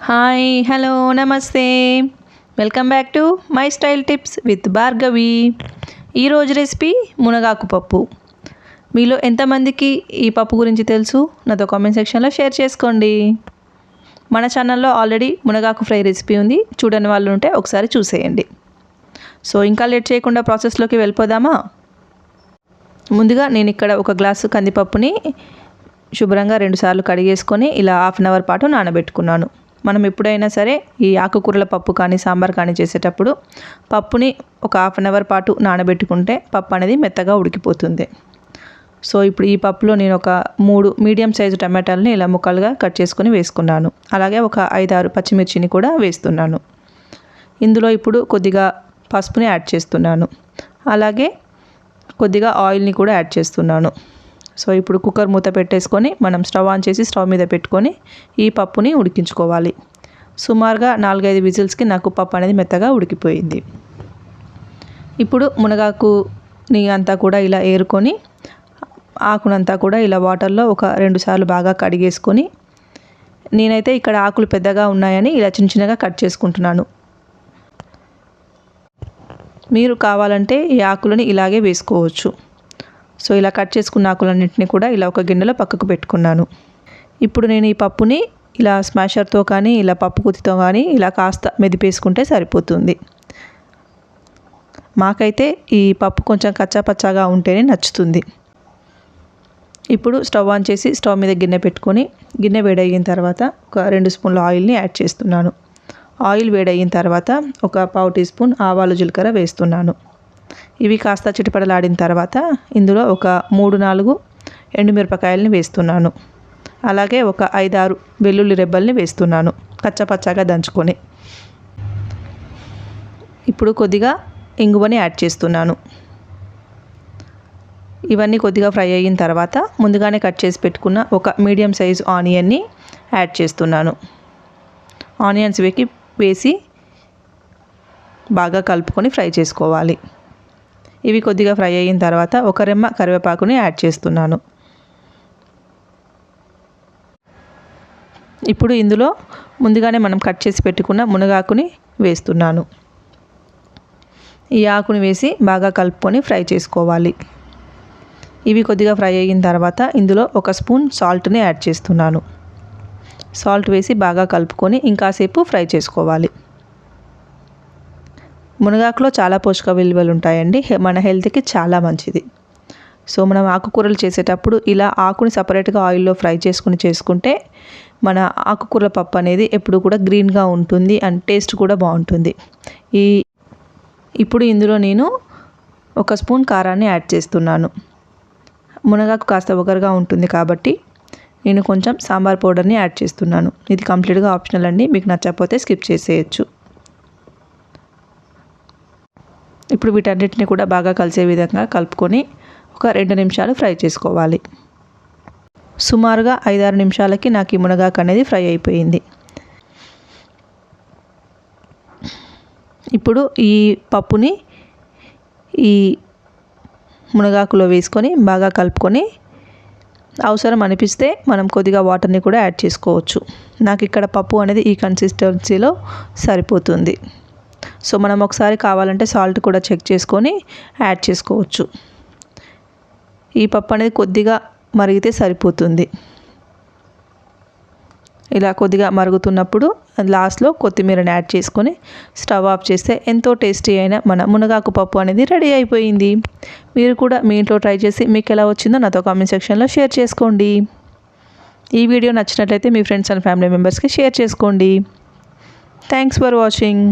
Hi hello నమస్తే welcome back to my style tips with Bhargavi. ఈరోజు recipe మునగాకు పప్పు. మీలో ఎంతమందికి ఈ పప్పు గురించి తెలుసు నాతో కామెంట్ సెక్షన్లో షేర్ చేసుకోండి. మన ఛానల్లో ఆల్రెడీ మునగాకు ఫ్రై రెసిపీ ఉంది, చూడని వాళ్ళు ఉంటే ఒకసారి చూసేయండి. సో ఇంకా లేట్ చేయకుండా ప్రాసెస్లోకి వెళ్ళిపోదామా. ముందుగా నేను ఇక్కడ ఒక గ్లాసు కందిపప్పుని శుభ్రంగా 2 సార్లు కడిగేసుకొని ఇలా హాఫ్ అన్ అవర్ పాటు నానబెట్టుకున్నాను. మనం ఎప్పుడైనా సరే ఈ ఆకుకూరల పప్పు కానీ సాంబార్ కానీ చేసేటప్పుడు పప్పుని ఒక హాఫ్ అన్ అవర్ పాటు నానబెట్టుకుంటే పప్పు అనేది మెత్తగా ఉడికిపోతుంది. సో ఇప్పుడు ఈ పప్పులో నేను ఒక 3 మీడియం సైజు టమాటాలని ఇలా ముక్కలుగా కట్ చేసుకొని వేసుకున్నాను. అలాగే ఒక 5-6 పచ్చిమిర్చిని కూడా వేస్తున్నాను. ఇందులో ఇప్పుడు కొద్దిగా పసుపుని యాడ్ చేస్తున్నాను. అలాగే కొద్దిగా ఆయిల్ని కూడా యాడ్ చేస్తున్నాను. సో ఇప్పుడు కుక్కర్ మూత పెట్టేసుకొని మనం స్టవ్ ఆన్ చేసి స్టవ్ మీద పెట్టుకొని ఈ పప్పుని ఉడికించుకోవాలి. సుమారుగా 4-5 విజిల్స్కి నాకు పప్పు అనేది మెత్తగా ఉడికిపోయింది. ఇప్పుడు మునగాకుని అంతా కూడా ఇలా ఏరుకొని ఆకునంతా కూడా ఇలా వాటర్లో ఒక 2 సార్లు బాగా కడిగేసుకొని, నేనైతే ఇక్కడ ఆకులు పెద్దగా ఉన్నాయని ఇలా చిన్న చిన్నగా కట్ చేసుకుంటున్నాను. మీరు కావాలంటే ఈ ఆకులని ఇలాగే వేసుకోవచ్చు. సో ఇలా కట్ చేసుకున్న ఆకులన్నింటినీ కూడా ఇలా ఒక గిన్నెలో పక్కకు పెట్టుకున్నాను. ఇప్పుడు నేను ఈ పప్పుని ఇలా స్మాషర్తో కానీ ఇలా పప్పు గుత్తితో కానీ ఇలా కాస్త మెదిపేసుకుంటే సరిపోతుంది. మాకైతే ఈ పప్పు కొంచెం కచ్చాపచ్చాగా ఉంటేనే నచ్చుతుంది. ఇప్పుడు స్టవ్ ఆన్ చేసి స్టవ్ మీద గిన్నె పెట్టుకొని గిన్నె వేడయిన తర్వాత ఒక 2 స్పూన్ల ఆయిల్ని యాడ్ చేస్తున్నాను. ఆయిల్ వేడయిన తర్వాత ఒక 1/2 టీ స్పూన్ ఆవాలు జీలకర్ర వేస్తున్నాను. ఇవి కాస్త చిటపటలాడిన తర్వాత ఇందులో ఒక 3-4 ఎండుమిరపకాయలని వేస్తున్నాను. అలాగే ఒక 5-6 వెల్లుల్లి రెబ్బల్ని వేస్తున్నాను కచ్చపచ్చగా దంచుకొని. ఇప్పుడు కొద్దిగా ఇంగువని యాడ్ చేస్తున్నాను. ఇవన్నీ కొద్దిగా ఫ్రై అయిన తర్వాత ముందుగానే కట్ చేసి పెట్టుకున్న ఒక మీడియం సైజ్ ఆనియన్ని యాడ్ చేస్తున్నాను. ఆనియన్స్ వేసి బాగా కలుపుకొని ఫ్రై చేసుకోవాలి. ఇవి కొద్దిగా ఫ్రై అయిన తర్వాత ఒక రెమ్మ కరివేపాకుని యాడ్ చేస్తున్నాను. ఇప్పుడు ఇందులో ముందుగానే మనం కట్ చేసి పెట్టుకున్న మునగాకుని వేస్తున్నాను. ఈ ఆకుని వేసి బాగా కలుపుకొని ఫ్రై చేసుకోవాలి. ఇవి కొద్దిగా ఫ్రై అయిన తర్వాత ఇందులో ఒక స్పూన్ సాల్ట్ని యాడ్ చేస్తున్నాను. సాల్ట్ వేసి బాగా కలుపుకొని ఇంకాసేపు ఫ్రై చేసుకోవాలి. మునగాకులో చాలా పోషక విలువలు ఉంటాయండి, మన హెల్త్కి చాలా మంచిది. సో మనం ఆకుకూరలు చేసేటప్పుడు ఇలా ఆకుని సపరేట్గా ఆయిల్లో ఫ్రై చేసుకుంటే మన ఆకుకూరల పప్పు అనేది ఎప్పుడు కూడా గ్రీన్గా ఉంటుంది అండ్ టేస్ట్ కూడా బాగుంటుంది. ఇప్పుడు ఇందులో నేను ఒక స్పూన్ కారాన్ని యాడ్ చేస్తున్నాను. మునగాకు కాస్త ఒగరుగా ఉంటుంది కాబట్టి నేను కొంచెం సాంబార్ పౌడర్ని యాడ్ చేస్తున్నాను. ఇది కంప్లీట్గా ఆప్షనల్ అండి, మీకు నచ్చకపోతే స్కిప్ చేసేయచ్చు. ఇప్పుడు వీటన్నిటిని కూడా బాగా కలిసే విధంగా కలుపుకొని ఒక 2 నిమిషాలు ఫ్రై చేసుకోవాలి. సుమారుగా 5-6 నిమిషాలకి నాకు ఈ మునగాకు అనేది ఫ్రై అయిపోయింది. ఇప్పుడు ఈ పప్పుని ఈ మునగాకులో వేసుకొని బాగా కలుపుకొని అవసరం అనిపిస్తే మనం కొద్దిగా వాటర్ని కూడా యాడ్ చేసుకోవచ్చు. నాకు ఇక్కడ పప్పు అనేది ఈ కన్సిస్టెన్సీలో సరిపోతుంది. సో మనం ఒకసారి కావాలంటే సాల్ట్ కూడా చెక్ చేసుకొని యాడ్ చేసుకోవచ్చు. ఈ పప్పు అనేది కొద్దిగా మరిగితే సరిపోతుంది. ఇలా కొద్దిగా మరుగుతున్నప్పుడు లాస్ట్లో కొత్తిమీరని యాడ్ చేసుకొని స్టవ్ ఆఫ్ చేస్తే ఎంతో టేస్టీ అయిన మన మునగాకు పప్పు అనేది రెడీ అయిపోయింది. మీరు కూడా మీ ఇంట్లో ట్రై చేసి మీకు ఎలా వచ్చిందో నాతో కామెంట్ సెక్షన్లో షేర్ చేసుకోండి. ఈ వీడియో నచ్చినట్లయితే మీ ఫ్రెండ్స్ అండ్ ఫ్యామిలీ మెంబర్స్కి షేర్ చేసుకోండి. Thanks for watching.